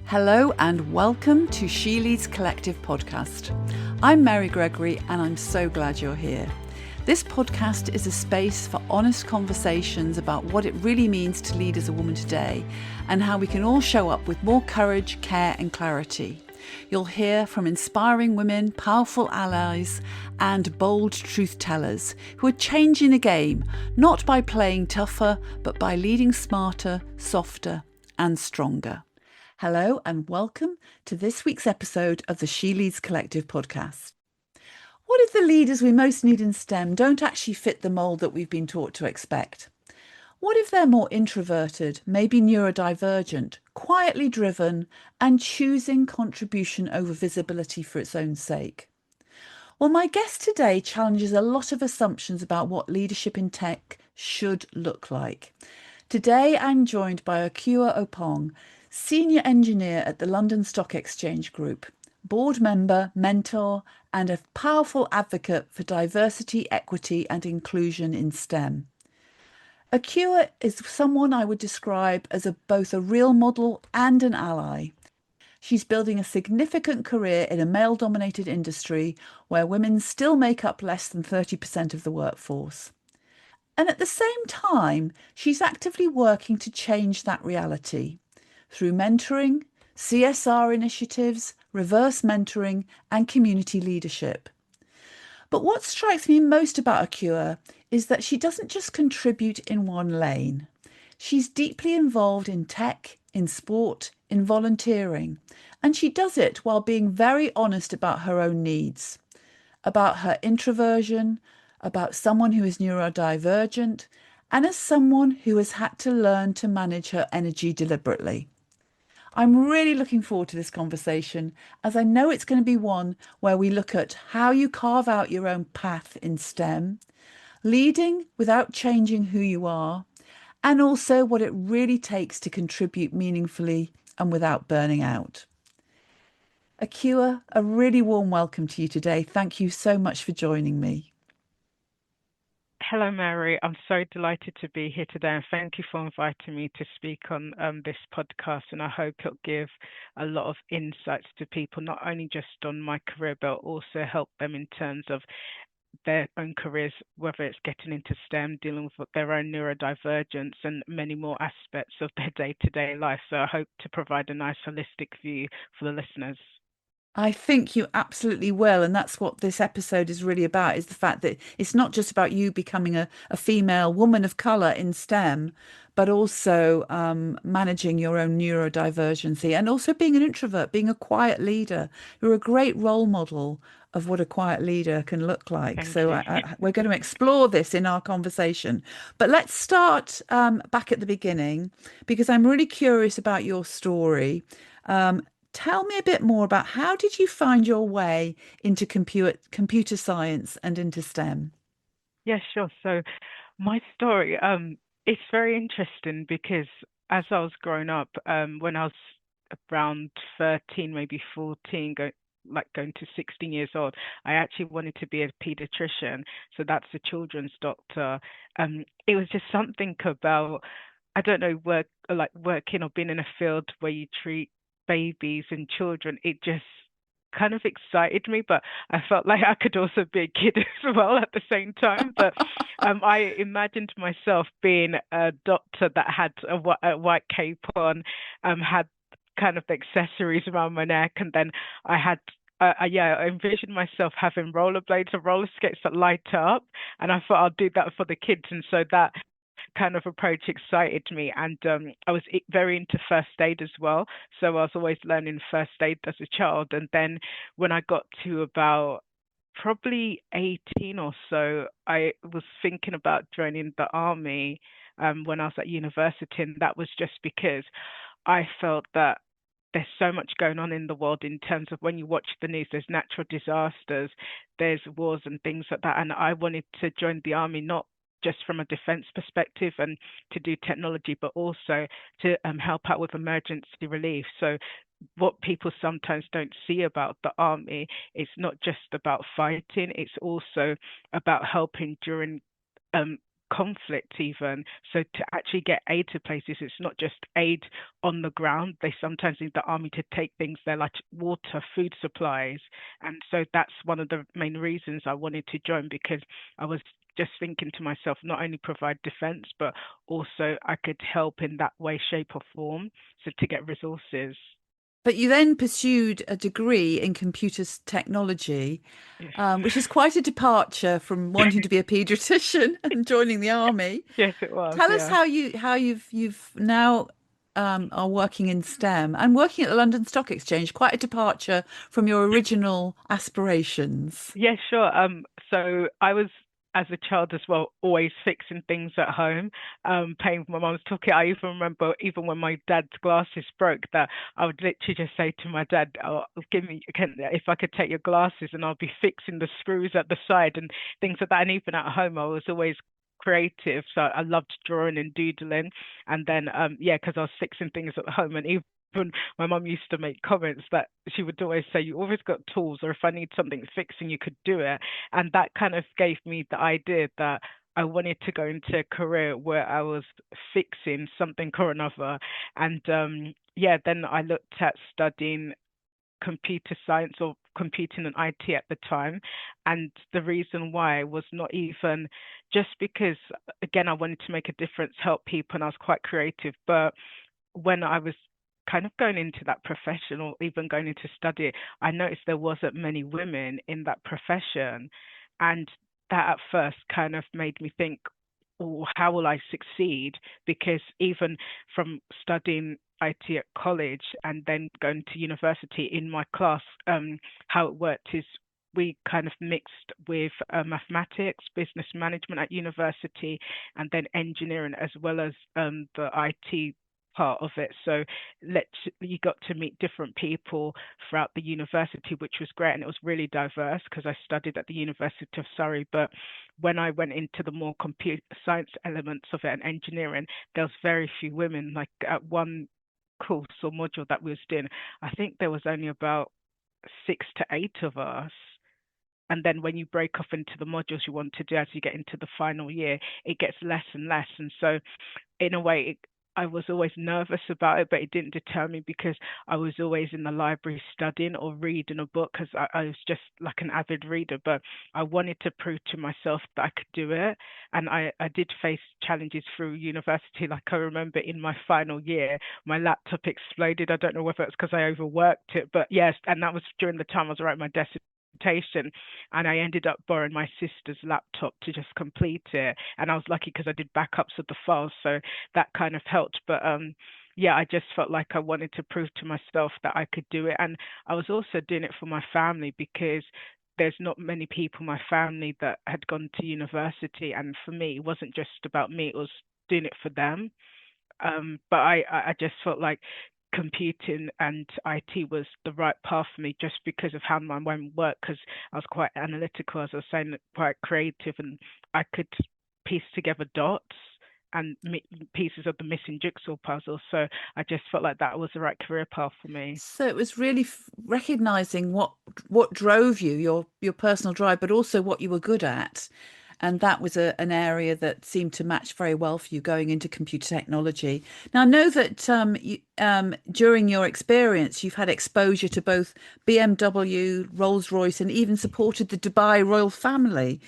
Hello and welcome to She Leads Collective podcast. I'm Mary Gregory and I'm so glad you're here. This podcast is a space for honest conversations about what it really means to lead as a woman today and how we can all show up with more courage, care and clarity. You'll hear from inspiring women, powerful allies and bold truth tellers who are changing the game, not by playing tougher, but by leading smarter, softer and stronger. Hello and welcome to this week's episode of the She Leads Collective podcast. What if the leaders we most need in STEM don't actually fit the mould that we've been taught to expect? What if they're more introverted, maybe neurodivergent, quietly driven and choosing contribution over visibility for its own sake? Well, my guest today challenges a lot of assumptions about what leadership in tech should look like. Today I'm joined by Akua Opong, Senior Engineer at the London Stock Exchange Group, board member, mentor, and a powerful advocate for diversity, equity, and inclusion in STEM. Akua is someone I would describe as both a real model and an ally. She's building a significant career in a male-dominated industry where women still make up less than 30% of the workforce. And at the same time, she's actively working to change that reality through mentoring, CSR initiatives, reverse mentoring, and community leadership. But what strikes me most about Akua is that she doesn't just contribute in one lane. She's deeply involved in tech, in sport, in volunteering, and she does it while being very honest about her own needs, about her introversion, about someone who is neurodivergent, and as someone who has had to learn to manage her energy deliberately. I'm really looking forward to this conversation, as I know it's going to be one where we look at how you carve out your own path in STEM, leading without changing who you are, and also what it really takes to contribute meaningfully and without burning out. Akua, a really warm welcome to you today. Thank you so much for joining me. Hello, Mary. I'm so delighted to be here today, and thank you for inviting me to speak on this podcast. And I hope it'll give a lot of insights to people, not only just on my career, but also help them in terms of their own careers, whether it's getting into STEM, dealing with their own neurodivergence, and many more aspects of their day-to-day life. So I hope to provide a nice holistic view for the listeners. I think you absolutely will. And that's what this episode is really about, is the fact that it's not just about you becoming a female woman of colour in STEM, but also managing your own neurodivergency and also being an introvert, being a quiet leader. You're a great role model of what a quiet leader can look like. So we're going to explore this in our conversation. But let's start back at the beginning, because I'm really curious about your story. Tell me a bit more about how did you find your way into computer science and into STEM? Yeah, sure. So my story, it's very interesting because as I was growing up, when I was around 13, maybe 14, going to 16 years old, I actually wanted to be a paediatrician. So that's a children's doctor. It was just something about, I don't know, working or being in a field where you treat babies and children. It just kind of excited me, but I felt like I could also be a kid as well at the same time. But I imagined myself being a doctor that had a white cape on, had kind of accessories around my neck, and then I had I envisioned myself having rollerblades or roller skates that light up, and I thought I'll do that for the kids, and so that kind of approach excited me. And I was very into first aid as well, so I was always learning first aid as a child. And then when I got to about probably 18 or so, I was thinking about joining the army when I was at university, and that was just because I felt that there's so much going on in the world in terms of when you watch the news, there's natural disasters, there's wars and things like that. And I wanted to join the army, not just from a defense perspective and to do technology, but also to help out with emergency relief. So what people sometimes don't see about the army, it's not just about fighting, it's also about helping during conflict even. So to actually get aid to places, it's not just aid on the ground. They sometimes need the army to take things there like water, food supplies. And so that's one of the main reasons I wanted to join, because I was just thinking to myself, not only provide defense, but also I could help in that way, shape, or form. So to get resources. But you then pursued a degree in technology, Yes. which is quite a departure from wanting to be a paediatrician and joining the army. Yes, it was. Tell us Yeah. how you've now are working in STEM and working at the London Stock Exchange. Quite a departure from your original aspirations. Yeah, sure. So I was, as a child as well, always fixing things at home, paying for my mum's ticket. I even remember, even when my dad's glasses broke, that I would literally just say to my dad, "Oh, give me, if I could take your glasses," and I'll be fixing the screws at the side and things like that. And even at home, I was always creative, so I loved drawing and doodling. And then, yeah, because I was fixing things at home, and even my mum used to make comments that she would always say, "You always got tools, or if I need something fixing, you could do it." And that kind of gave me the idea that I wanted to go into a career where I was fixing something or another. And yeah, then I looked at studying computer science or computing and IT at the time. And the reason why was not even just because, again, I wanted to make a difference, help people, and I was quite creative. But when I was kind of going into that profession or even going into study it, I noticed there wasn't many women in that profession. And that at first kind of made me think, oh, how will I succeed? Because even from studying IT at college and then going to university in my class, how it worked is we kind of mixed with mathematics, business management at university, and then engineering as well as the IT part of it. So you got to meet different people throughout the university, which was great, and it was really diverse because I studied at the University of Surrey. But when I went into the more computer science elements of it and engineering, there was very few women. Like at one course or module that we was doing, I think there was only about 6 to 8 of us. And then when you break off into the modules you want to do as you get into the final year, it gets less and less. And so in a way, I was always nervous about it, but it didn't deter me because I was always in the library studying or reading a book because I was just like an avid reader. But I wanted to prove to myself that I could do it. And I did face challenges through university. Like I remember in my final year, my laptop exploded. I don't know whether it's because I overworked it, but yes, and that was during the time I was writing my dissertation, and I ended up borrowing my sister's laptop to just complete it. And I was lucky because I did backups of the files, so that kind of helped. But yeah, I just felt like I wanted to prove to myself that I could do it. And I was also doing it for my family because there's not many people in my family that had gone to university. And for me, it wasn't just about me, it was doing it for them. But I just felt like computing and IT was the right path for me just because of how my mind worked, because I was quite analytical, as I was saying, quite creative, and I could piece together dots and pieces of the missing jigsaw puzzle. So I just felt like that was the right career path for me. So it was really recognizing what drove you, your personal drive, but also what you were good at. And that was an area that seemed to match very well for you going into computer technology. Now, I know that during your experience, you've had exposure to both BMW, Rolls-Royce, and even supported the Dubai royal family.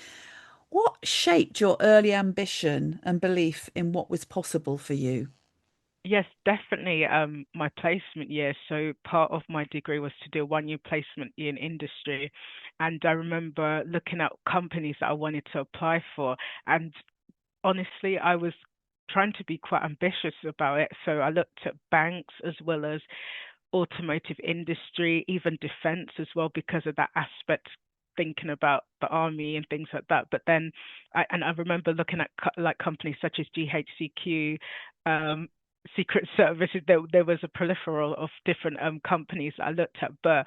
What shaped your early ambition and belief in what was possible for you? Yes, definitely. My placement year. So part of my degree was to do a 1 year placement in industry. And I remember looking at companies that I wanted to apply for. And honestly, I was trying to be quite ambitious about it. So I looked at banks as well as automotive industry, even defense as well, because of that aspect, thinking about the army and things like that. But then, I remember looking at like companies such as GHCQ, um, Secret Services. There was a plethora of different companies I looked at, but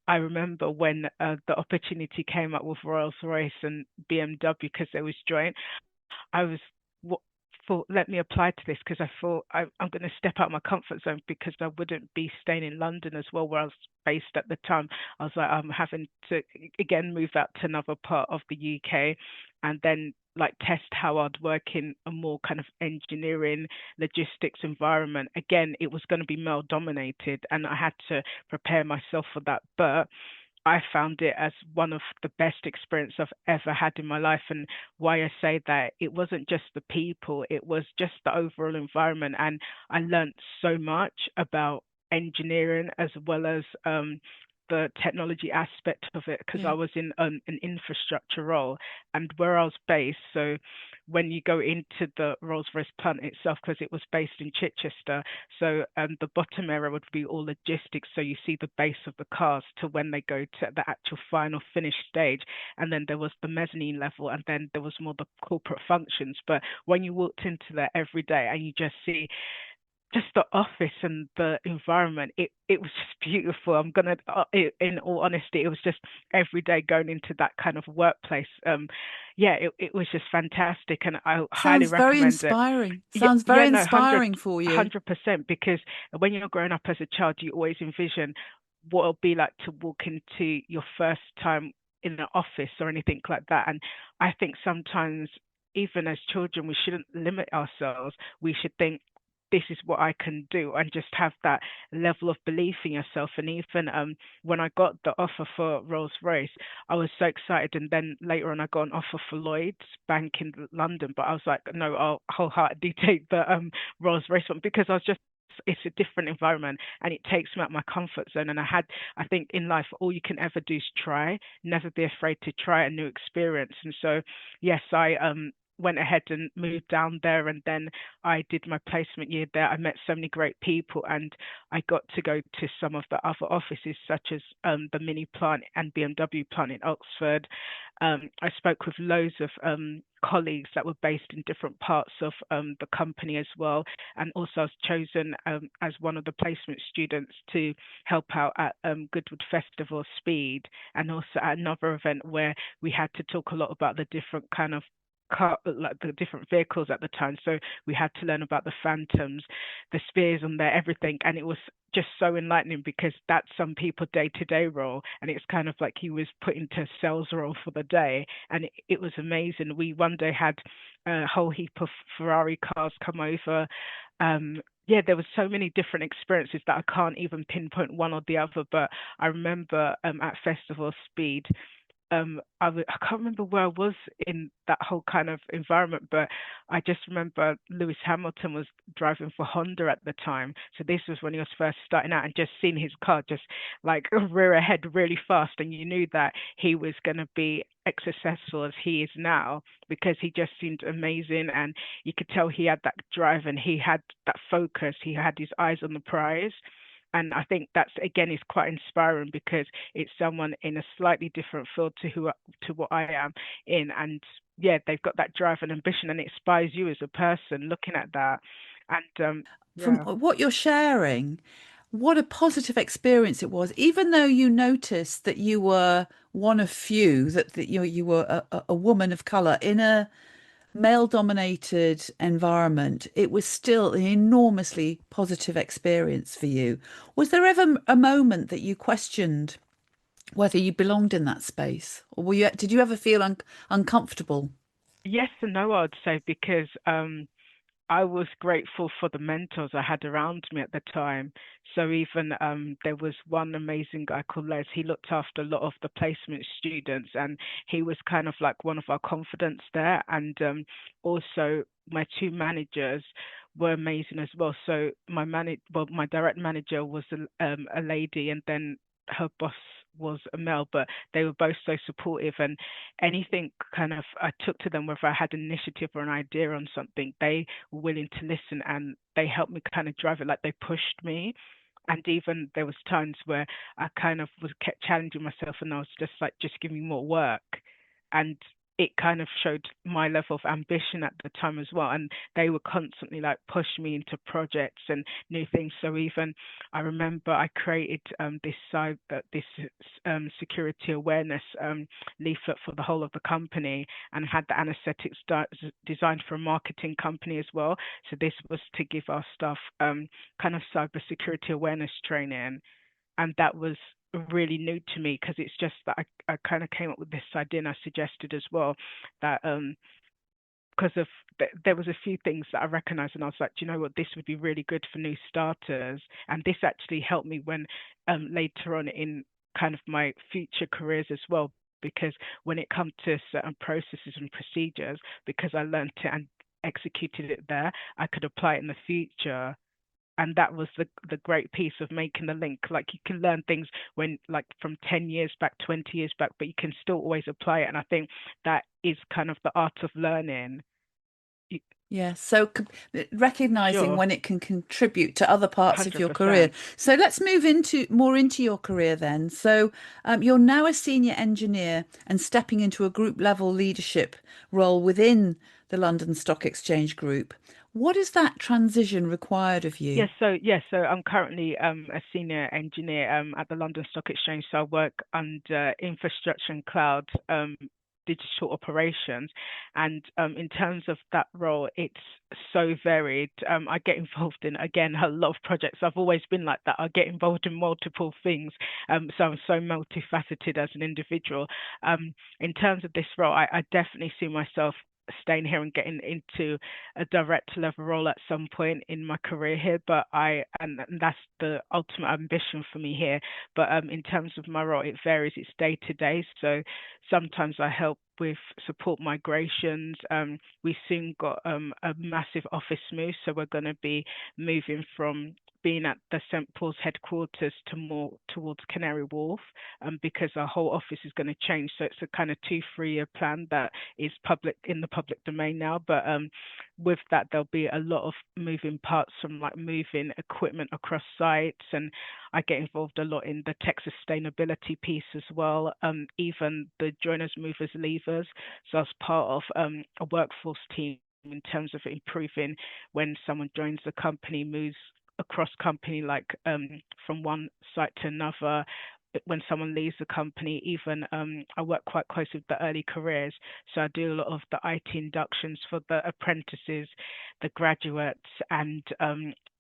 I remember when the opportunity came up with Rolls-Royce and BMW because they was joint. I was thought, let me apply to this because I thought I'm going to step out of my comfort zone because I wouldn't be staying in London as well, where I was based at the time. I was like, I'm having to again move out to another part of the UK, and then like test how I'd work in a more kind of engineering logistics environment. Again, it was going to be male dominated, and I had to prepare myself for that. But I found it as one of the best experience I've ever had in my life. And why I say that, it wasn't just the people, it was just the overall environment. And I learned so much about engineering as well as the technology aspect of it, because I Yeah. was in an infrastructure role and where I was based. So when you go into the Rolls-Royce plant itself, because it was based in Chichester, so the bottom area would be all logistics. So you see the base of the cars to when they go to the actual final finish stage. And then there was the mezzanine level, and then there was more the corporate functions. But when you walked into there every day and you just see just the office and the environment, it was just beautiful. I'm gonna, in all honesty, it was just every day going into that kind of workplace. Yeah, it was just fantastic, and I highly Sounds very recommend it. inspiring. Yeah, Sounds yeah, very no, inspiring for you. 100%, because when you're growing up as a child, you always envision what it'll be like to walk into your first time in an office or anything like that. And I think sometimes, even as children, we shouldn't limit ourselves. We should think, this is what I can do, and just have that level of belief in yourself. And even when I got the offer for Rolls-Royce, I was so excited. And then later on, I got an offer for Lloyd's Bank in London, but I was like, no, I'll wholeheartedly take the Rolls-Royce one, because I was just, it's a different environment and it takes me out of my comfort zone. And I think in life, all you can ever do is try, never be afraid to try a new experience. And so, yes, I went ahead and moved down there, and then I did my placement year there. I met so many great people, and I got to go to some of the other offices, such as the Mini plant and BMW plant in Oxford. I spoke with loads of colleagues that were based in different parts of the company as well. And also, I was chosen as one of the placement students to help out at Goodwood Festival Speed, and also at another event where we had to talk a lot about the different kind of like the different vehicles at the time. So we had to learn about the phantoms, the spheres on there, everything. And it was just so enlightening, because that's some people day-to-day role, and it's kind of like he was put into a sales role for the day. And it was amazing. We one day had a whole heap of Ferrari cars come over. Yeah, there was so many different experiences that I can't even pinpoint one or the other. But I remember at Festival Speed, I can't remember where I was in that whole kind of environment, but I just remember Lewis Hamilton was driving for Honda at the time. So this was when he was first starting out, and just seeing his car just like rear ahead really fast, and you knew that he was going to be as successful as he is now, because he just seemed amazing, and you could tell he had that drive and he had that focus. He had his eyes on the prize. And I think that's, again, is quite inspiring, because it's someone in a slightly different field to what I am in. And yeah, they've got that drive and ambition, and it inspires you as a person looking at that. And From yeah. what you're sharing, what a positive experience it was, even though you noticed that you were one of few, that you were a woman of color in a male dominated environment. It was still an enormously positive experience for you. Was there ever a moment that you questioned whether you belonged in that space, or did you ever feel uncomfortable? Yes and no, I'd say, because I was grateful for the mentors I had around me at the time. So even there was one amazing guy called Les. He looked after a lot of the placement students, and he was kind of like one of our confidants there. And also my two managers were amazing as well. So my direct manager was a lady, and then her boss was a male, but they were both so supportive. And anything kind of I took to them, whether I had an initiative or an idea on something, they were willing to listen, and they helped me kind of drive it. Like, they pushed me. And even there was times where I kind of was kept challenging myself, and I was just like, just give me more work. And it kind of showed my level of ambition at the time as well. And they were constantly like pushing me into projects and new things. So even I remember I created this security awareness leaflet for the whole of the company, and had the anesthetics designed for a marketing company as well. So this was to give our staff kind of cybersecurity awareness training. And that was really new to me, because it's just that I kind of came up with this idea, and I suggested as well that because of there was a few things that I recognized, and I was like, do you know what, this would be really good for new starters. And this actually helped me when later on in kind of my future careers as well, because when it comes to certain processes and procedures, because I learned it and executed it there, I could apply it in the future. And that was the great piece of making the link. Like, you can learn things when, like, from 10 years back, 20 years back, but you can still always apply it. And I think that is kind of the art of learning. Yeah, so recognizing Sure, when it can contribute to other parts of your career. 100%. So let's move into your career then. So you're now a senior engineer and stepping into a group level leadership role within the London Stock Exchange Group. What is that transition required of you? So I'm currently a senior engineer at the London Stock Exchange. So I work under infrastructure and cloud digital operations. And in terms of that role, it's so varied. I get involved in, again, a lot of projects. I've always been like that. I get involved in multiple things. So I'm so multifaceted as an individual. In terms of this role, I definitely see myself staying here and getting into a director level role at some point in my career here, but and that's the ultimate ambition for me here. But in terms of my role, it varies. It's day to day. So sometimes I help with support migrations. We soon got a massive office move, so we're going to be moving from being at the St Paul's headquarters to more towards Canary Wharf, because our whole office is going to change. So it's a kind of 2-3 year plan that is public in the public domain now. But with that, there'll be a lot of moving parts, from like moving equipment across sites, and I get involved a lot in the tech sustainability piece as well. Even the joiners, movers, leavers. So I was part of a workforce team in terms of improving when someone joins the company, moves across company, like from one site to another. When someone leaves the company, even I work quite close with the early careers, so I do a lot of the IT inductions for the apprentices, the graduates, and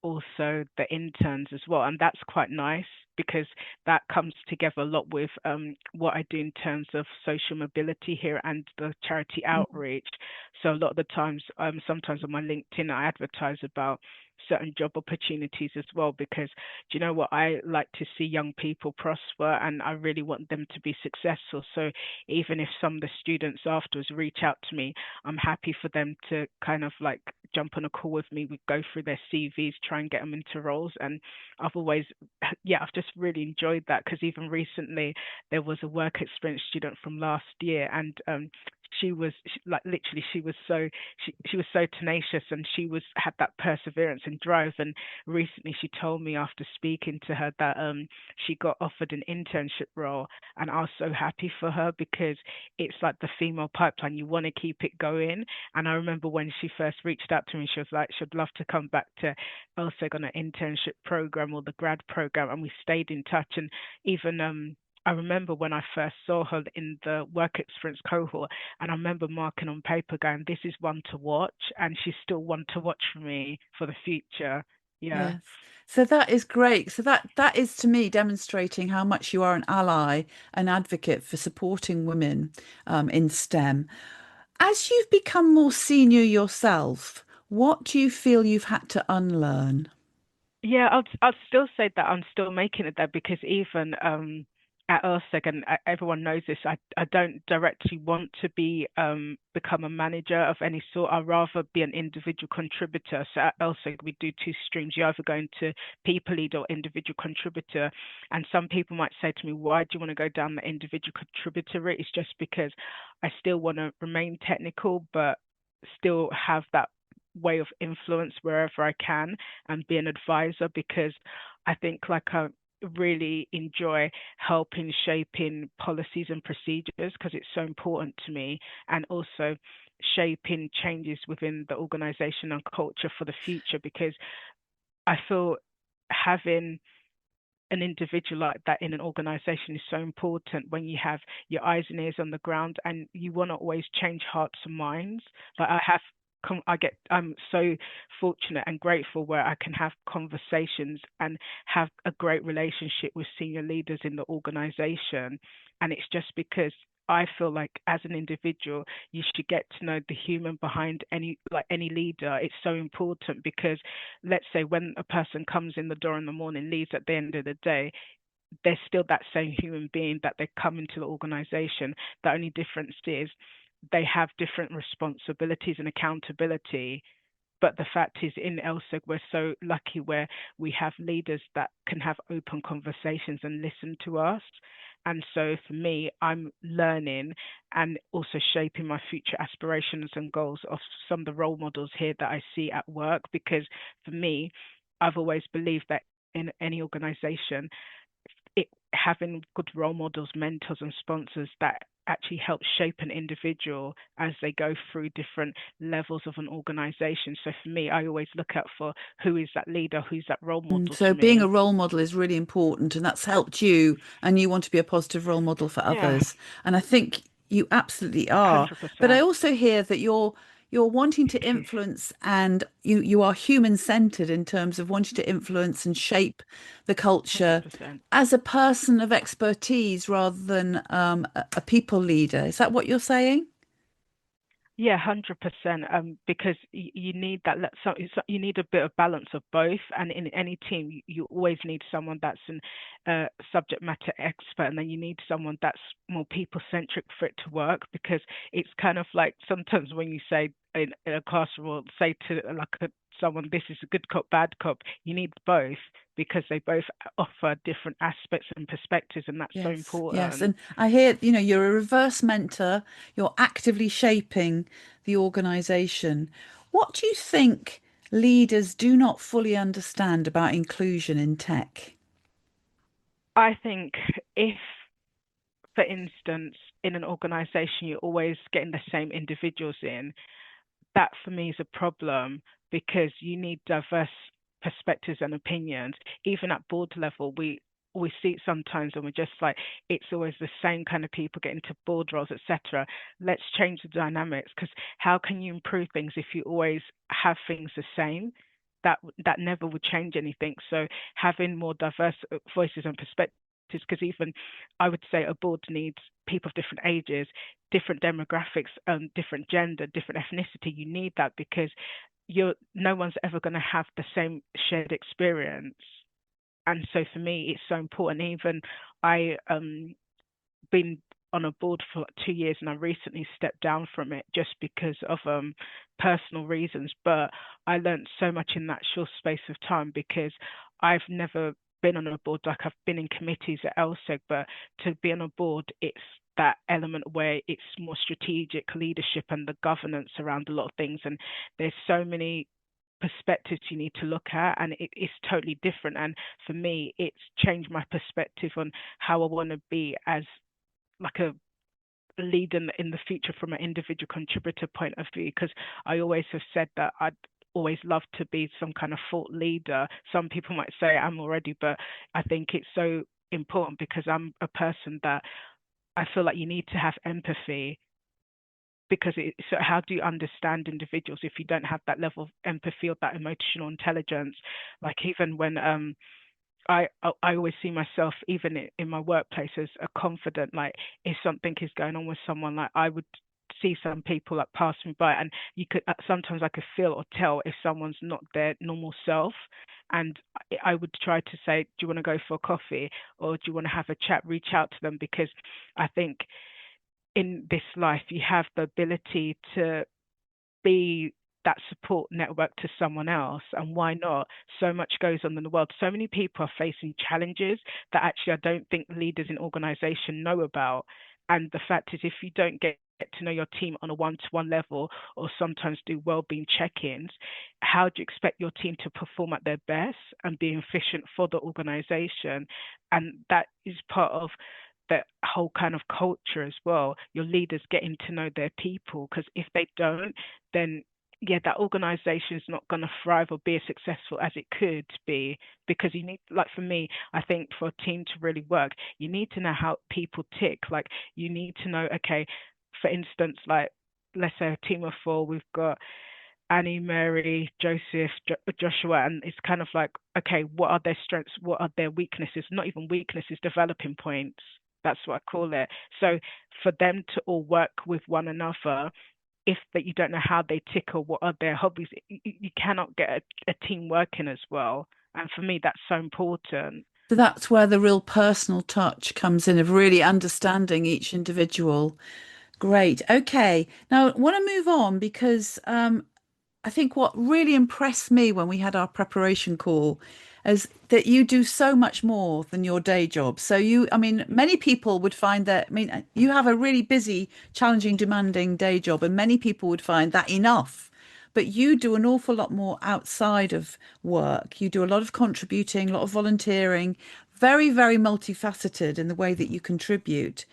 also the interns as well. And that's quite nice because that comes together a lot with what I do in terms of social mobility here and the charity outreach. So a lot of the times, sometimes on my LinkedIn, I advertise about certain job opportunities as well, because do you know what, I like to see young people prosper, and I really want them to be successful. So even if some of the students afterwards reach out to me, I'm happy for them to kind of like jump on a call with me. We go through their CVs, try and get them into roles. And I've always, yeah, I've just really enjoyed that, because even recently there was a work experience student from last year, and she was like, literally, she was so tenacious, and she was had that perseverance and drive. And recently she told me, after speaking to her, that she got offered an internship role, and I was so happy for her, because it's like the female pipeline, you want to keep it going. And I remember when she first reached out to me, she was like, she'd love to come back to LSEG on an internship program or the grad program, and we stayed in touch. And even I remember when I first saw her in the work experience cohort, and I remember marking on paper going, this is one to watch, and she's still one to watch for me for the future. Yeah. Yes. So that is great. So that is to me demonstrating how much you are an ally, an advocate for supporting women in STEM. As you've become more senior yourself, what do you feel you've had to unlearn? Yeah, I'd still say that I'm still making it there, because even at LSEG, and everyone knows this, I don't directly want to be become a manager of any sort. I'd rather be an individual contributor. So at LSEG we do two streams. You either go into people lead or individual contributor. And some people might say to me, why do you want to go down the individual contributor route? It's just because I still want to remain technical, but still have that way of influence wherever I can, and be an advisor, because I think, like, I really enjoy helping shaping policies and procedures, because it's so important to me, and also shaping changes within the organization and culture for the future, because I feel having an individual like that in an organization is so important, when you have your eyes and ears on the ground, and you want to always change hearts and minds. Like, I'm so fortunate and grateful where I can have conversations and have a great relationship with senior leaders in the organization. And it's just because I feel like as an individual, you should get to know the human behind any leader. It's so important because let's say when a person comes in the door in the morning, leaves at the end of the day, they're still that same human being that they come into the organization. The only difference is they have different responsibilities and accountability. But the fact is, in LSEG, we're so lucky where we have leaders that can have open conversations and listen to us. And so for me, I'm learning and also shaping my future aspirations and goals of some of the role models here that I see at work. Because for me, I've always believed that in any organization, having good role models, mentors, and sponsors that actually help shape an individual as they go through different levels of an organization. So for me, I always look out for who is that leader, who's that role model So to being a me. role model is really important, and that's helped you, and you want to be a positive role model for Yeah, others. And I think you absolutely are. But I 100%. also hear that you're wanting to influence, and you are human centered in terms of wanting to influence and shape the culture 100%. as a person of expertise rather than a people leader. Is that what you're saying? Yeah, 100%. Because you need that. You need a bit of balance of both. And in any team, you always need someone that's an subject matter expert, and then you need someone that's more people centric for it to work. Because it's kind of like sometimes when you say in a classroom or say to someone, this is a good cop, bad cop. You need both because they both offer different aspects and perspectives, and that's so Yes, yes. important. And I hear, you're a reverse mentor, you're actively shaping the organization. What do you think leaders do not fully understand about inclusion in tech? I think if, for instance, in an organization, you're always getting the same individuals in, that for me is a problem because you need diverse perspectives and opinions. Even at board level, we see it sometimes and we're just like, it's always the same kind of people getting to board roles, etc. Let's change the dynamics because how can you improve things if you always have things the same? That never would change anything. So having more diverse voices and perspectives, because even I would say a board needs people of different ages, different demographics, different gender, different ethnicity. You need that because you're no one's ever going to have the same shared experience. And so for me, it's so important. Even I been on a board for 2 years and I recently stepped down from it just because of personal reasons. But I learned so much in that short space of time because I've never been on a board. Like I've been in committees at LSEG, but to be on a board, it's that element where it's more strategic leadership and the governance around a lot of things. And there's so many perspectives you need to look at, and it's totally different. And for me, it's changed my perspective on how I want to be as like a lead in the future from an individual contributor point of view, because I always have said that I'd always love to be some kind of thought leader. Some people might say I'm already, but I think it's so important because I'm a person that I feel like you need to have empathy because so how do you understand individuals if you don't have that level of empathy or that emotional intelligence? Like even when I always see myself even in my workplace as a confident, like if something is going on with someone, like I would see some people like pass me by and you could sometimes I could feel or tell if someone's not their normal self. And I would try to say, do you want to go for a coffee or do you want to have a chat? Reach out to them because I think in this life you have the ability to be that support network to someone else. And why not? So much goes on in the world. So many people are facing challenges that actually I don't think leaders in organization know about. And the fact is, if you don't get to know your team on a one-to-one level or sometimes do well-being check-ins, how do you expect your team to perform at their best and be efficient for the organization? And that is part of that whole kind of culture as well. Your leaders getting to know their people, because if they don't, then yeah, that organization is not going to thrive or be as successful as it could be because you need, like for me, I think for a team to really work, you need to know how people tick. Like you need to know, okay, for instance, like let's say a team of four, we've got Annie, Mary, Joseph, Joshua, and it's kind of like, okay, what are their strengths? What are their weaknesses? Not even weaknesses, developing points. That's what I call it. So for them to all work with one another, if that you don't know how they tick or what are their hobbies, you cannot get a team working as well. And for me, that's so important. So that's where the real personal touch comes in of really understanding each individual. Great. Okay. Now I want to move on because I think what really impressed me when we had our preparation call is that you do so much more than your day job. So I mean, many people would find that, I mean, you have a really busy, challenging, demanding day job, and many people would find that enough. But you do an awful lot more outside of work. You do a lot of contributing, a lot of volunteering, very, very multifaceted in the way that you contribute.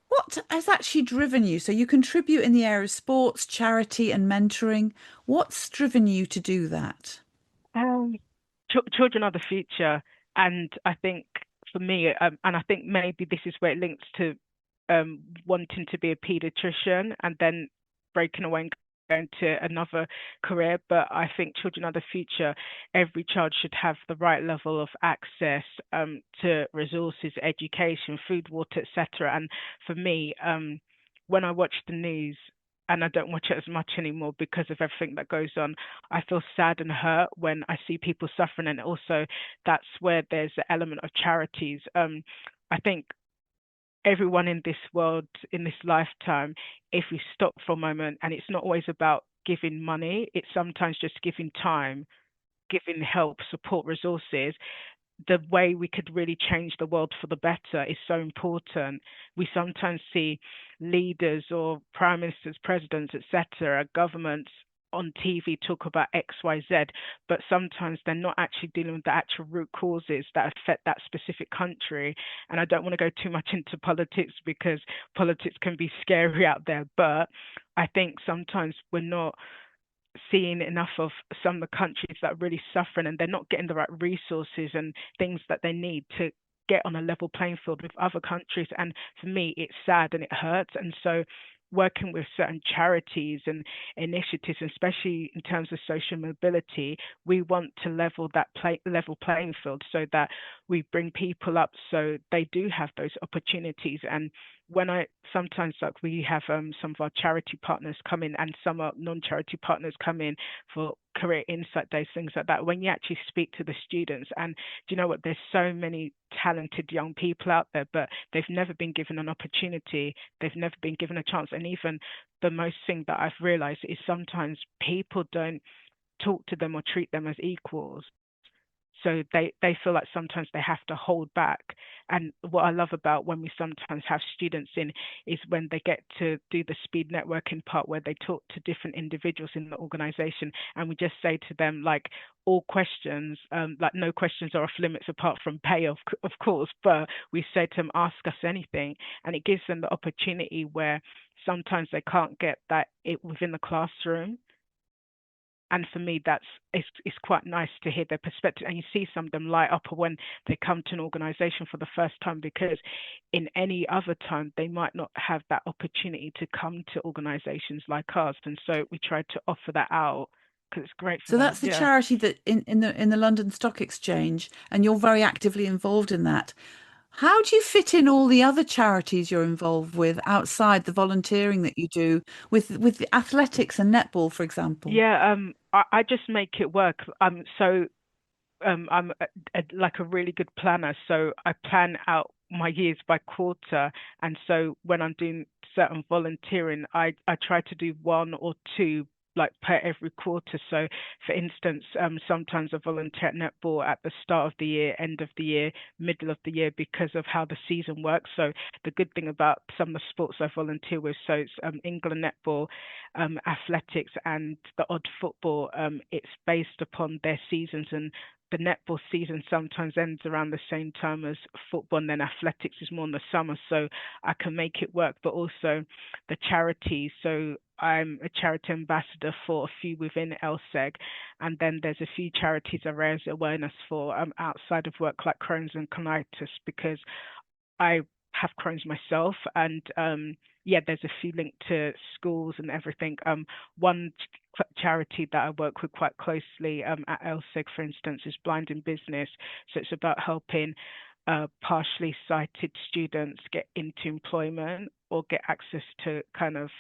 What has actually driven you? So you contribute in the area of sports, charity, and mentoring. What's driven you to do that? Um, Children are the future, and I think for me, and I think maybe this is where it links to wanting to be a paediatrician and then breaking away and going to another career. But I think children are the future. Every child should have the right level of access to resources, education, food, water, etc. And for me, when I watch the news, and I don't watch it as much anymore because of everything that goes on, I feel sad and hurt when I see people suffering. And also, that's where there's the element of charities. I think everyone in this world, in this lifetime, if we stop for a moment, and it's not always about giving money, it's sometimes just giving time, giving help, support, resources. The way we could really change the world for the better is so important. We sometimes see leaders or prime ministers, presidents, etc., governments on TV talk about XYZ, but sometimes they're not actually dealing with the actual root causes that affect that specific country. And I don't want to go too much into politics because politics can be scary out there, but I think sometimes we're not seeing enough of some of the countries that are really suffering, and they're not getting the right resources and things that they need to get on a level playing field with other countries. And for me, it's sad and it hurts. And so working with certain charities and initiatives, especially in terms of social mobility, we want to level that level playing field so that we bring people up so they do have those opportunities. And when I sometimes, like, we have some of our charity partners come in and some are non-charity partners come in for career insight days, things like that. When you actually speak to the students, and do you know what? There's so many talented young people out there, but they've never been given an opportunity. They've never been given a chance. And even the most thing that I've realized is sometimes people don't talk to them or treat them as equals. So they feel like sometimes they have to hold back. And what I love about when we sometimes have students in is when they get to do the speed networking part where they talk to different individuals in the organization, and we just say to them, like, all questions, like no questions are off limits apart from pay, of course, but we say to them, ask us anything. And it gives them the opportunity where sometimes they can't get that it within the classroom. And for me, it's quite nice to hear their perspective, and you see some of them light up when they come to an organization for the first time, because in any other time they might not have that opportunity to come to organizations like ours. And so we try to offer that out because it's great for So them. that's the Yeah. charity that in the London Stock Exchange, and you're very actively involved in that. How do you fit in all the other charities you're involved with outside the volunteering that you do with the athletics and netball, for example? Yeah, I just make it work. I'm like a really good planner, so I plan out my years by quarter. And so when I'm doing certain volunteering, I try to do one or two like per every quarter. So for instance, sometimes I volunteer at netball at the start of the year, end of the year, middle of the year, because of how the season works. So the good thing about some of the sports I volunteer with, so it's England netball, athletics, and the odd football. It's based upon their seasons, and the netball season sometimes ends around the same time as football, and then athletics is more in the summer, so I can make it work. But also the charities, so I'm a charity ambassador for a few within LSEG, and then there's a few charities I raise awareness for outside of work, like Crohn's and colitis, because I have Crohn's myself, and yeah, there's a few linked to schools and everything. One charity that I work with quite closely at LSEG, for instance, is Blind in Business. So it's about helping partially sighted students get into employment or get access to kind of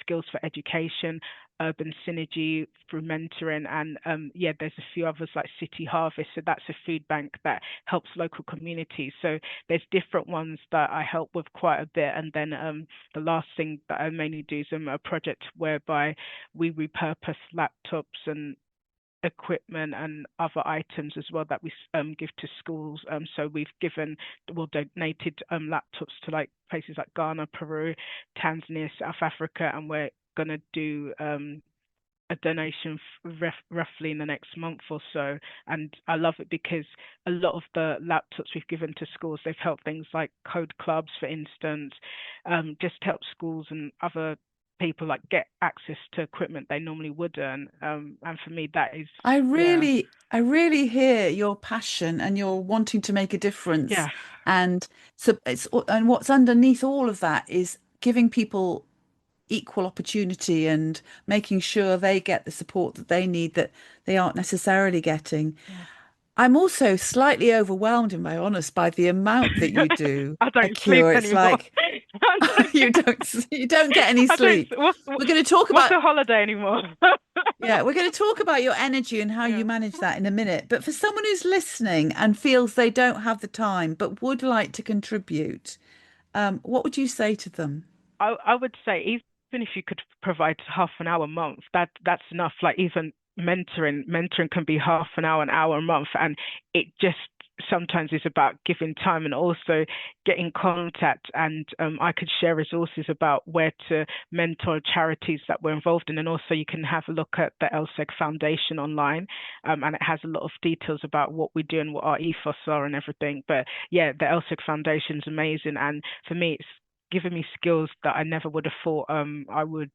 skills for education, urban synergy through mentoring, and there's a few others like City Harvest. So that's a food bank that helps local communities. So there's different ones that I help with quite a bit. And then the last thing that I mainly do is a project whereby we repurpose laptops and equipment and other items as well that we give to schools. So we've donated laptops to like places like Ghana, Peru, Tanzania, South Africa, and we're gonna do a donation roughly in the next month or so. And I love it because a lot of the laptops we've given to schools, they've helped things like code clubs, for instance, just help schools and other people like get access to equipment they normally wouldn't. And for me, that is, yeah, I really hear your passion and you're wanting to make a difference. yeah, And so and what's underneath all of that is giving people equal opportunity and making sure they get the support that they need that they aren't necessarily getting. yeah. I'm also slightly overwhelmed, in my honest, by the amount that you do, I don't sleep Akua. It's anymore. like you don't get any I don't. sleep. We're going to talk What's about a holiday anymore? Yeah, we're going to talk about your energy and how you Yeah. manage that in a minute. But for someone who's listening and feels they don't have the time but would like to contribute, what would you say to them? I would say even if you could provide half an hour a month, that's enough. Like even mentoring can be half an hour a month, and it just sometimes is about giving time and also getting contact. And I could share resources about where to mentor charities that we're involved in, and also you can have a look at the LSEG Foundation online, and it has a lot of details about what we do and what our ethos are and everything. But yeah, the LSEG Foundation is amazing, and for me, it's given me skills that I never would have thought I would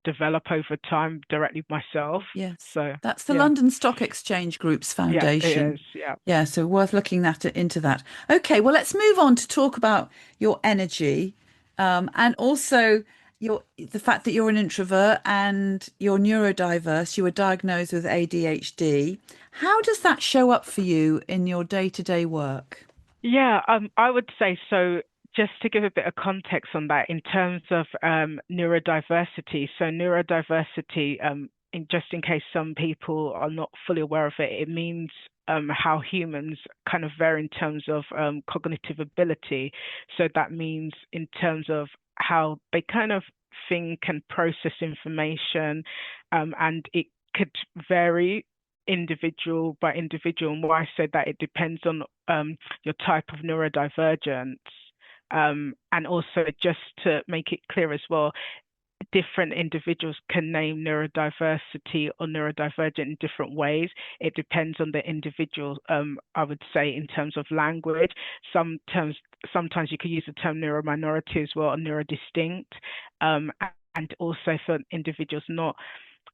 develop over time directly myself. Yes, So that's the yeah, London Stock Exchange Group's yeah, it foundation. is. Yeah. Yeah, so worth looking into that. Okay, well, let's move on to talk about your energy, and also the fact that you're an introvert and you're neurodiverse. You were diagnosed with ADHD. How does that show up for you in your day-to-day work? Yeah, I would say so. Just to give a bit of context on that, in terms of neurodiversity. So neurodiversity, in case some people are not fully aware of it, it means how humans kind of vary in terms of cognitive ability. So that means in terms of how they kind of think and process information, and it could vary individual by individual. And why I say that, it depends on your type of neurodivergence. And also, just to make it clear as well, different individuals can name neurodiversity or neurodivergent in different ways. It depends on the individual, I would say, in terms of language. Sometimes you could use the term neurominority as well, or neurodistinct. Um, and also for individuals not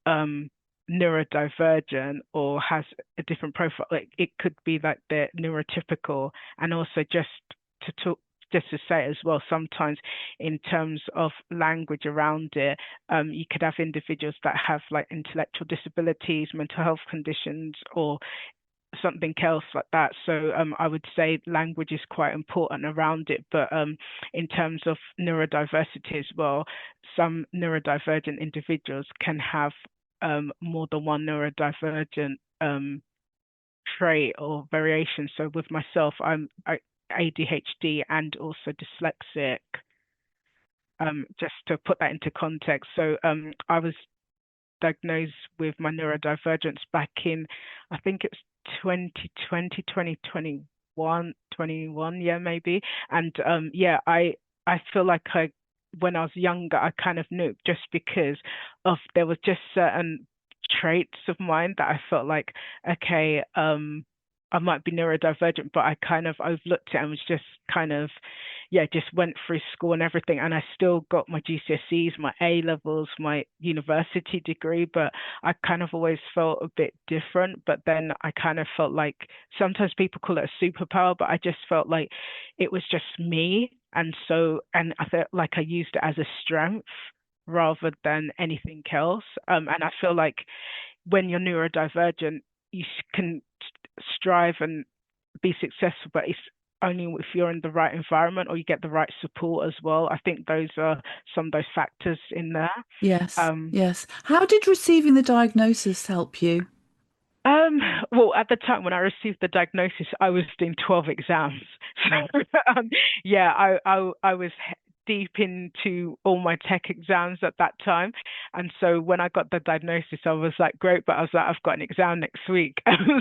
um, neurodivergent or has a different profile, like it could be like they're neurotypical. And also to talk just to say as well, sometimes in terms of language around it, you could have individuals that have like intellectual disabilities, mental health conditions, or something else like that. So I would say language is quite important around it. But in terms of neurodiversity as well, some neurodivergent individuals can have more than one neurodivergent trait or variation. So with myself, I'm ADHD and also dyslexic. Just to put that into context. So I was diagnosed with my neurodivergence back in, I think it's 2020, 2021, yeah, maybe. And I feel like when I was younger, I kind of knew just because there was just certain traits of mine that I felt like, okay, I might be neurodivergent, but I kind of overlooked it and was just kind of, yeah, just went through school and everything. And I still got my GCSEs, my A levels, my university degree, but I kind of always felt a bit different. But then I kind of felt like sometimes people call it a superpower, but I just felt like it was just me. And I felt like I used it as a strength rather than anything else. And I feel like when you're neurodivergent, you can strive and be successful, but only if you're in the right environment or you get the right support as well. I think those are some of those factors in there. Yes, Um, yes. How did receiving the diagnosis help you? Um, well, at the time when I received the diagnosis, I was doing 12 exams. So, yeah, I was deep into all my tech exams at that time. And so when I got the diagnosis, I was like, great, but I was like, I've got an exam next week.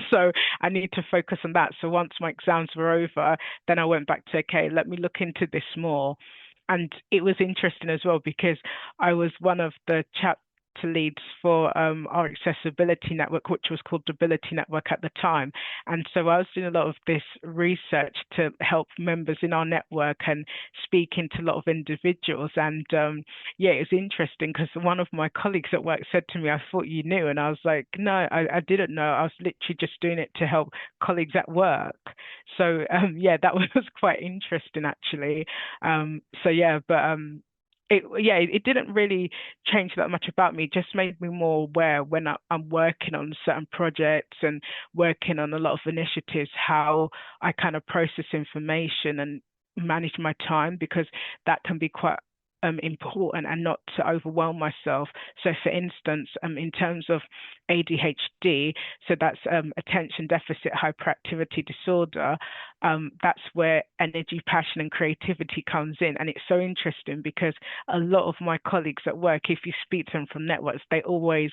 So I need to focus on that. So once my exams were over, then I went back to, okay, let me look into this more. And it was interesting as well because I was one of the chapter leads for our accessibility network, which was called Ability Network at the time. And so I was doing a lot of this research to help members in our network and speaking to a lot of individuals. And yeah, it was interesting because one of my colleagues at work said to me, I thought you knew. And I was like, no, I didn't know. I was literally just doing it to help colleagues at work. So yeah, that was quite interesting actually. So yeah, but it didn't really change that much about me. It just made me more aware when I'm working on certain projects and working on a lot of initiatives, how I kind of process information and manage my time because that can be quite important and not to overwhelm myself. So, for instance, in terms of ADHD, so that's attention deficit hyperactivity disorder, that's where energy, passion, and creativity comes in. And it's so interesting because a lot of my colleagues at work, if you speak to them from networks, they always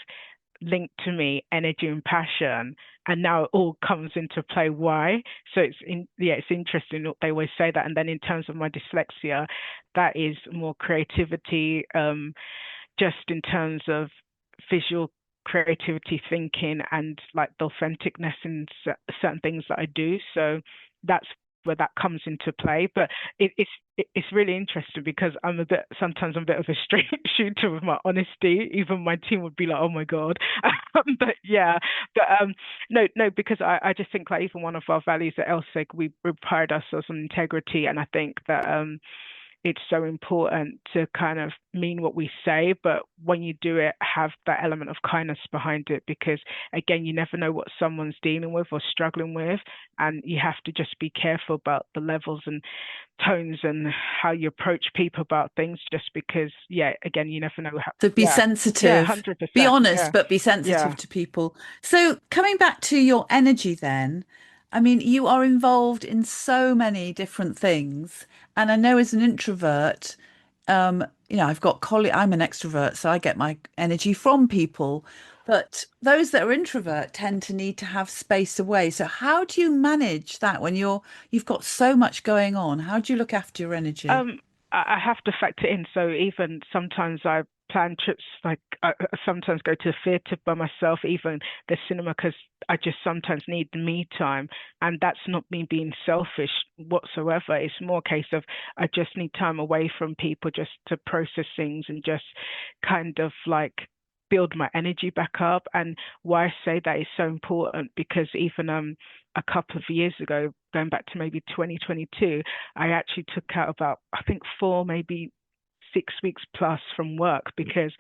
link to me energy and passion, and now it all comes into play why. So it's interesting, they always say that. And then in terms of my dyslexia, that is more creativity, just in terms of visual creativity thinking and like the authenticness in certain things that I do. So that's where that comes into play. But it's really interesting because sometimes I'm a bit of a straight shooter with my honesty. Even my team would be like, "Oh my God," but yeah, but no, because I just think like even one of our values at LSEG, we pride ourselves on integrity, and I think that it's so important to kind of mean what we say, but when you do it, have that element of kindness behind it, because again, you never know what someone's dealing with or struggling with, and you have to just be careful about the levels and tones and how you approach people about things, just because, yeah, again, you never know how. So be Yeah, yeah, sensitive, be 100%. honest, Yeah, but be sensitive yeah. to people. So coming back to your energy then, I mean, you are involved in so many different things. And I know as an introvert, I've got I'm an extrovert, so I get my energy from people. But those that are introvert tend to need to have space away. So how do you manage that when you've got so much going on? How do you look after your energy? Um, I have to factor in. So even sometimes I plan trips, like I sometimes go to the theatre by myself, even the cinema, because I just sometimes need the me time. And that's not me being selfish whatsoever. It's more a case of I just need time away from people just to process things and just kind of like build my energy back up. And why I say that is so important because even a couple of years ago, going back to maybe 2022, I actually took out about, I think, maybe 6 weeks plus from work because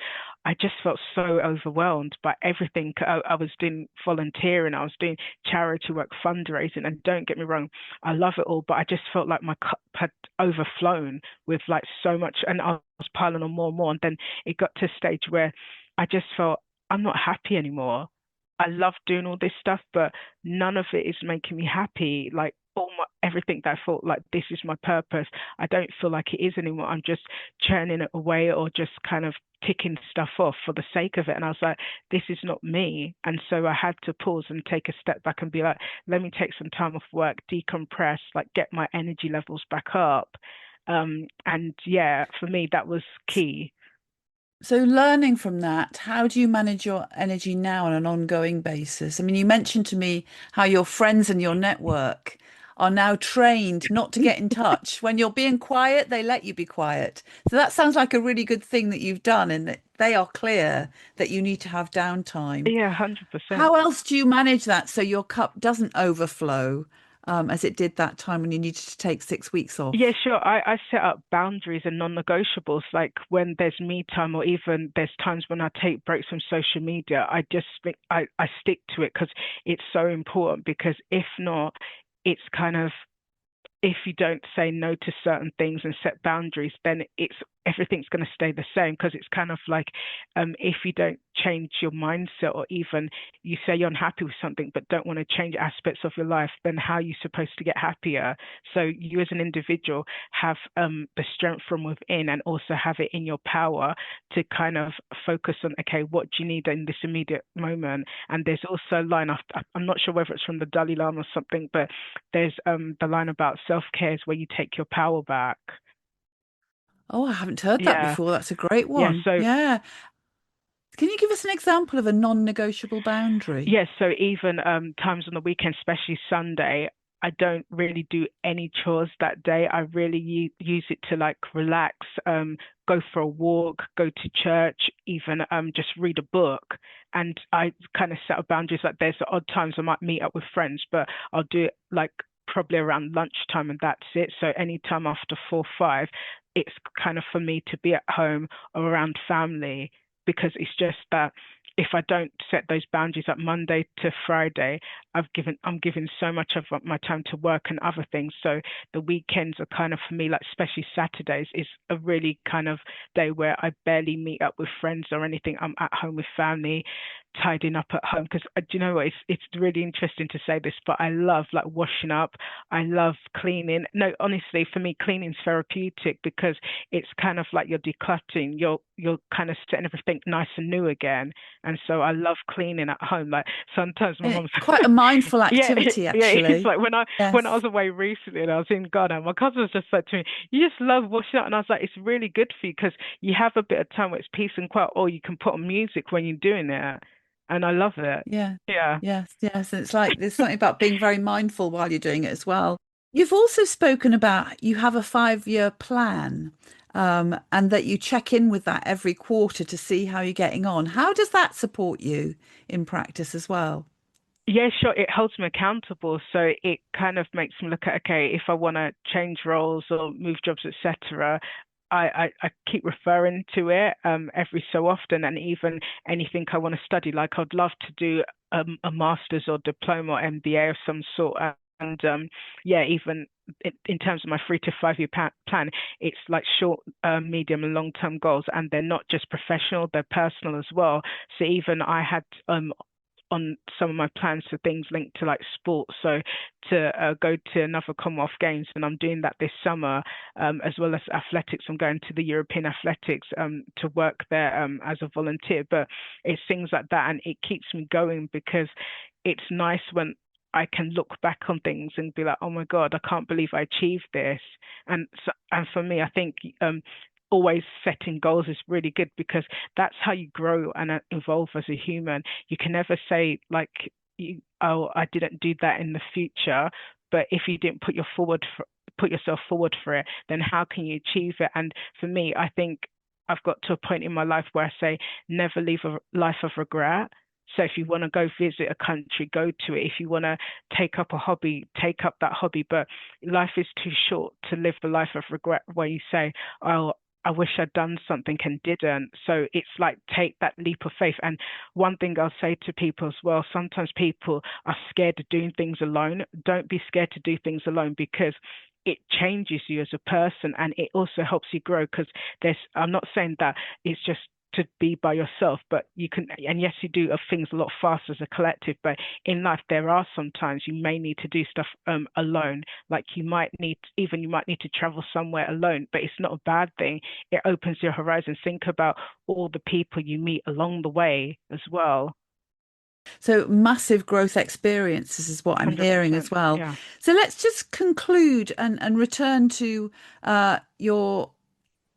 I just felt so overwhelmed by everything. I was doing volunteering, I was doing charity work, fundraising, and don't get me wrong, I love it all, but I just felt like my cup had overflown with like so much, and I was piling on more and more. And then it got to a stage where I just felt I'm not happy anymore. I love doing all this stuff, but none of it is making me happy. Like everything that I thought like this is my purpose, I don't feel like it is anymore. I'm just churning it away or just kind of ticking stuff off for the sake of it. And I was like, this is not me. And so I had to pause and take a step back and be like, let me take some time off work, decompress, like get my energy levels back up. And yeah, for me, that was key. So, learning from that, how do you manage your energy now on an ongoing basis? I mean, you mentioned to me how your friends and your network are now trained not to get in touch. When you're being quiet, they let you be quiet. So, that sounds like a really good thing that you've done, and that they are clear that you need to have downtime. Yeah, 100%. How else do you manage that so your cup doesn't overflow, as it did that time when you needed to take 6 weeks Yeah, off? sure. I set up boundaries and non-negotiables. Like when there's me time, or even there's times when I take breaks from social media, I stick to it because it's so important. Because if not, it's kind of if you don't say no to certain things and set boundaries, then it's everything's going to stay the same, because it's kind of like, if you don't change your mindset, or even you say you're unhappy with something but don't want to change aspects of your life, then how are you supposed to get happier? So you as an individual have the strength from within, and also have it in your power to kind of focus on, okay, what do you need in this immediate moment? And there's also a line, I'm not sure whether it's from the Dalai Lama or something, but there's the line about self-care is where you take your power back. Oh, I haven't heard that Yeah, before. That's a great yeah. one. So Yeah. Can you give us an example of a non-negotiable boundary? yes, so even times on the weekend, especially Sunday, I don't really do any chores that day. I really use it to like relax, go for a walk, go to church, even just read a book. And I kind of set up boundaries. Like there's the odd times I might meet up with friends, but I'll do it like probably around lunchtime, and that's it. So anytime after 4, 5, it's kind of for me to be at home or around family, because it's just that if I don't set those boundaries at Monday to Friday, I'm giving so much of my time to work and other things. So the weekends are kind of for me, like especially Saturdays, is a really kind of day where I barely meet up with friends or anything. I'm at home with family, tidying up at home. Because do you know what? It's really interesting to say this, but I love like washing up. I love cleaning. No, honestly, for me, cleaning's therapeutic, because it's kind of like you're decluttering. You're kind of setting everything nice and new again. And so I love cleaning at home. Like sometimes my And mom's it's quite a mindful yeah, activity, yeah. It's actually. like when I Yes. was away recently and I was in Ghana, my cousin was just like to me, "You just love washing up," and I was like, "It's really good for you, because you have a bit of time where it's peace and quiet, or you can put on music when you're doing it," and I love it. Yeah. Yeah. Yes. Yes. And it's like there's something about being very mindful while you're doing it as well. You've also spoken about you have a 5-year plan, and that you check in with that every quarter to see how you're getting on. How does that support you in practice as well? Yeah, sure. It holds me accountable. So it kind of makes me look at, okay, if I want to change roles or move jobs, etc., I keep referring to it every so often. And even anything I want to study, like I'd love to do a master's or diploma or MBA of some sort. And yeah, even in terms of my 3 to 5 year plan, it's like short, medium, and long term goals. And they're not just professional, they're personal as well. So even I had on some of my plans for things linked to like sports. So to go to another Commonwealth Games, and I'm doing that this summer, as well as athletics. I'm going to the European Athletics to work there as a volunteer. But it's things like that, and it keeps me going, because it's nice when I can look back on things and be like, oh my God, I can't believe I achieved this. And so, and for me, I think always setting goals is really good, because that's how you grow and evolve as a human. You can never say like, oh, I didn't do that in the future. But if you didn't put yourself forward for it, then how can you achieve it? And for me, I think I've got to a point in my life where I say, never leave a life of regret. So if you want to go visit a country, go to it. If you want to take up a hobby, take up that hobby. But life is too short to live the life of regret where you say, oh, I wish I'd done something and didn't. So it's like take that leap of faith. And one thing I'll say to people as well, sometimes people are scared of doing things alone. Don't be scared to do things alone, because it changes you as a person, and it also helps you grow. Because I'm not saying that it's just to be by yourself, but you can, and yes, you do things a lot faster as a collective, but in life, there are sometimes you may need to do stuff alone. Like you might need to travel somewhere alone, but it's not a bad thing. It opens your horizons. Think about all the people you meet along the way as well. So massive growth experiences is what I'm hearing as 100%. well. Yeah. So let's just conclude and return to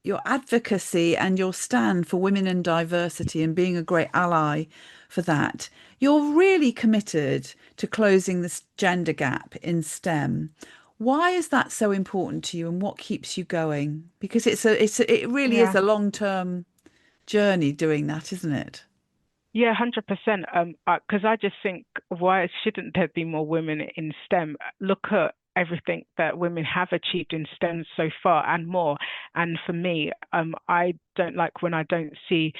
your advocacy and your stand for women and diversity and being a great ally for that. You're really committed to closing this gender gap in STEM. Why is that so important to you, and what keeps you going? Because it really is Yeah. a long-term journey doing that, isn't it? Yeah, 100%. Because I just think, why shouldn't there be more women in STEM? Look at everything that women have achieved in STEM so far and more. And for me, I don't like when I don't see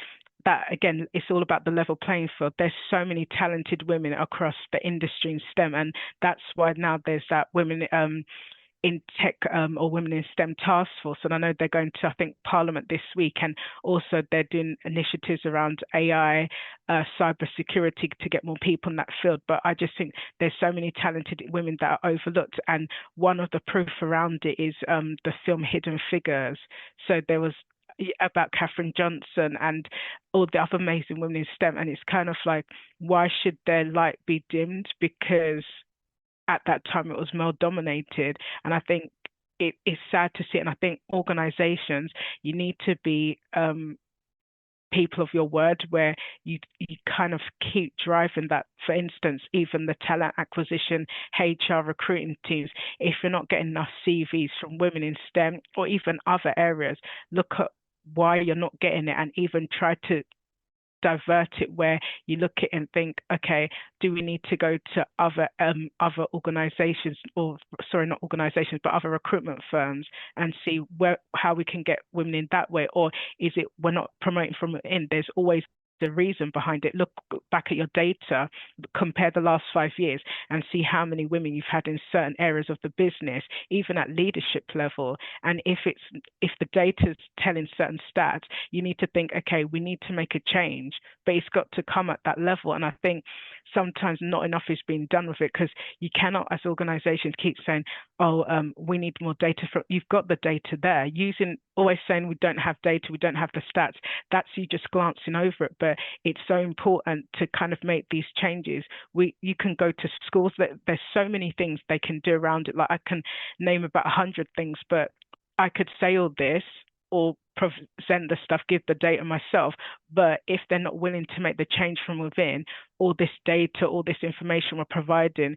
that. Again, it's all about the level playing field. There's so many talented women across the industry in STEM, and that's why now there's that women in tech or women in STEM task force, and I know they're going to, I think, Parliament this week, and also they're doing initiatives around AI, cyber security to get more people in that field. But I just think there's so many talented women that are overlooked, and one of the proof around it is the film Hidden Figures. So there was about Katherine Johnson and all the other amazing women in STEM, and it's kind of like, why should their light be dimmed? Because at that time it was male dominated, and I think it is sad to see it. And I think organizations, you need to be people of your word, where you kind of keep driving that. For instance, even the talent acquisition, HR, recruiting teams, if you're not getting enough CVs from women in STEM or even other areas, look at why you're not getting it, and even try to divert it, where you look at it and think, okay, do we need to go to other organizations, or sorry, not organizations, but other recruitment firms, and see how we can get women in that way? Or is it we're not promoting from within? There's always the reason behind it. Look back at your data, compare the last 5 years, and see how many women you've had in certain areas of the business, even at leadership level. And if the data is telling certain stats, you need to think, okay, we need to make a change, but it's got to come at that level. And I think sometimes not enough is being done with it, because you cannot, as organizations, keep saying, oh, we need more data. You've got the data there. Always saying we don't have data, we don't have the stats, that's you just glancing over it. But it's so important to kind of make these changes. You can go to schools, there's so many things they can do around it. Like, I can name about 100 things, but I could say all this or present the stuff, give the data myself. But if they're not willing to make the change from within, all this data, all this information we're providing,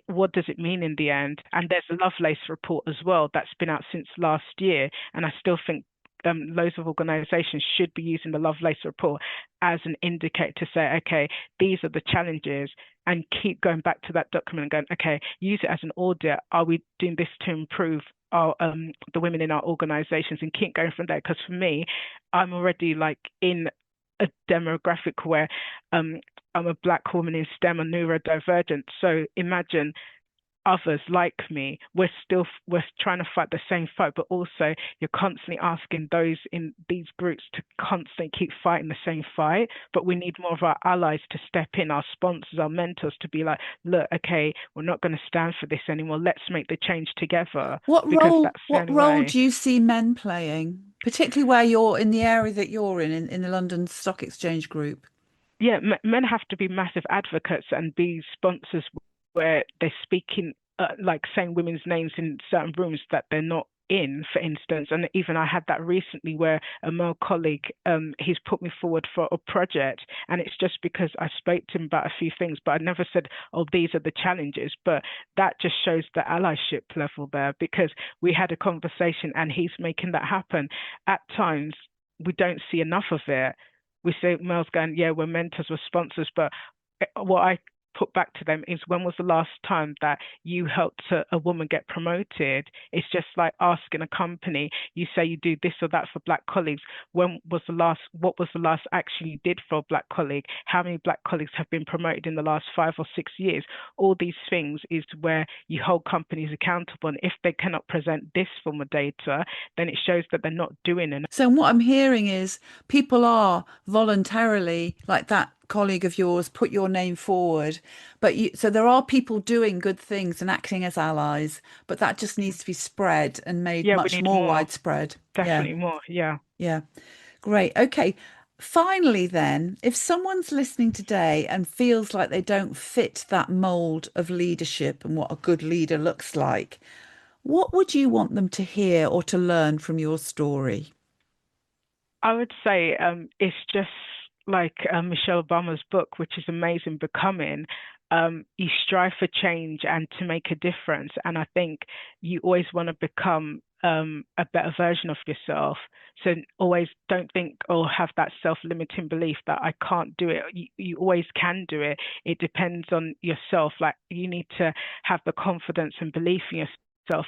what does it mean in the end? And there's a Lovelace report as well that's been out since last year. And I still think loads of organizations should be using the Lovelace report as an indicator to say, okay, these are the challenges, and keep going back to that document and going, okay, use it as an audit. Are we doing this to improve the women in our organizations, and keep going from there? Because for me, I'm already like in a demographic where I'm a Black woman in STEM and neurodivergent. So imagine others like me. We're trying to fight the same fight, but also you're constantly asking those in these groups to constantly keep fighting the same fight. But we need more of our allies to step in, our sponsors, our mentors, to be like, look, okay, we're not going to stand for this anymore. Let's make the change together. Because that's the only What role way. do you see men playing, particularly where you're in the area that you're in the London Stock Exchange Group? Yeah, men have to be massive advocates and be sponsors, where they're speaking, like saying women's names in certain rooms that they're not in, for instance. And even I had that recently, where a male colleague, he's put me forward for a project, and it's just because I spoke to him about a few things, but I never said, oh, these are the challenges. But that just shows the allyship level there, because we had a conversation and he's making that happen. At times, we don't see enough of it. We say males going, yeah, we're mentors, we're sponsors, but what I put back to them is, when was the last time that you helped a woman get promoted? It's just like asking a company, you say you do this or that for Black colleagues. What was the last action you did for a Black colleague? How many Black colleagues have been promoted in the last 5 or 6 years? All these things is where you hold companies accountable. And if they cannot present this form of data, then it shows that they're not doing enough. So what I'm hearing is people are voluntarily, like that colleague of yours, put your name forward, so there are people doing good things and acting as allies, but that just needs to be spread and made Yeah, we much need more more, widespread. Yeah, definitely more. Yeah. yeah. Great. Okay. Finally, then, if someone's listening today and feels like they don't fit that mold of leadership and what a good leader looks like, what would you want them to hear or to learn from your story? I would say it's just like Michelle Obama's book, which is amazing, Becoming. You strive for change and to make a difference. And I think you always want to become a better version of yourself. So always don't think or have that self-limiting belief that I can't do it. You always can do it. It depends on yourself. Like, you need to have the confidence and belief in yourself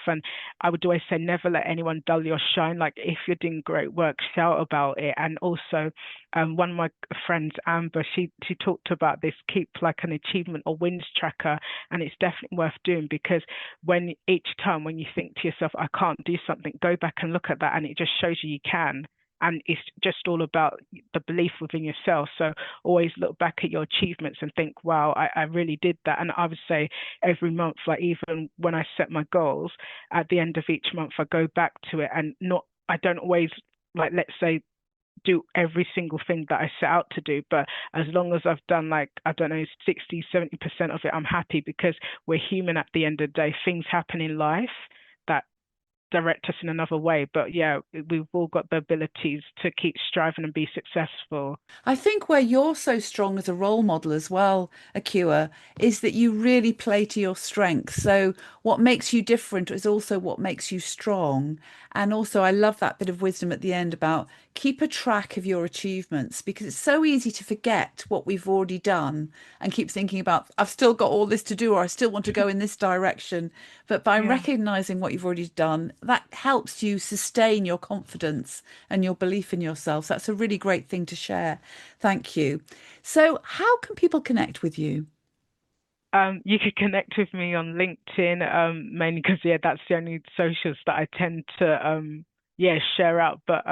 And I would always say, never let anyone dull your shine. Like, if you're doing great work, shout about it. And also, one of my friends, Amber, she talked about this, keep like an achievement or wins tracker. And it's definitely worth doing, because when each time when you think to yourself, I can't do something, go back and look at that, and it just shows you can. And it's just all about the belief within yourself. So always look back at your achievements and think, wow, I really did that. And I would say every month, like even when I set my goals, at the end of each month, I go back to it, and I don't always, like, let's say, do every single thing that I set out to do. But as long as I've done, like, I don't know, 60-70% of it, I'm happy, because we're human at the end of the day. Things happen in life that direct us in another way, but yeah, we've all got the abilities to keep striving and be successful. I think where you're so strong as a role model as well, Akua, is that you really play to your strengths. So what makes you different is also what makes you strong. And also, I love that bit of wisdom at the end about keep a track of your achievements, because it's so easy to forget what we've already done and keep thinking about, I've still got all this to do, or I still want to go in this direction. But by Yeah. recognizing what you've already done, that helps you sustain your confidence and your belief in yourself. So that's a really great thing to share. Thank you. So how can people connect with you? You could connect with me on LinkedIn, mainly because, yeah, that's the only socials that I tend to share out. But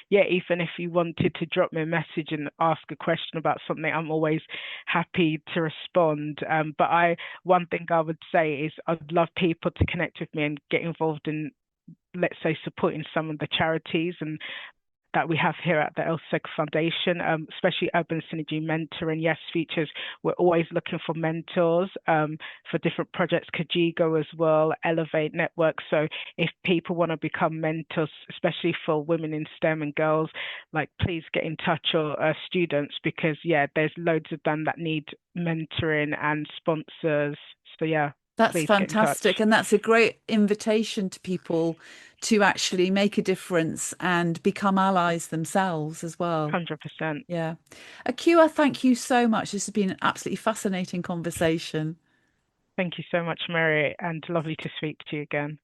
yeah, even if you wanted to drop me a message and ask a question about something, I'm always happy to respond. But one thing I would say is I'd love people to connect with me and get involved in, let's say, supporting some of the charities and that we have here at the LSEG Foundation, especially Urban Synergy Mentor and Yes Features. We're always looking for mentors for different projects, Kajigo as well, Elevate Network. So if people want to become mentors, especially for women in STEM and girls, like, please get in touch, or students, because yeah, there's loads of them that need mentoring and sponsors. So yeah, That's please get in touch. fantastic. And that's a great invitation to people to actually make a difference and become allies themselves as well. 100%. Yeah. Akua, thank you so much. This has been an absolutely fascinating conversation. Thank you so much, Mary, and lovely to speak to you again.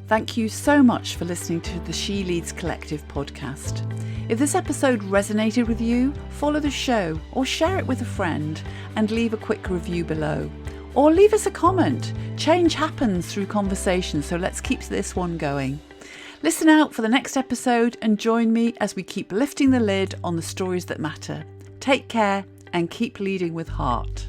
Thank you so much for listening to the She Leads Collective podcast. If this episode resonated with you, follow the show or share it with a friend and leave a quick review below. Or leave us a comment. Change happens through conversation, so let's keep this one going. Listen out for the next episode and join me as we keep lifting the lid on the stories that matter. Take care and keep leading with heart.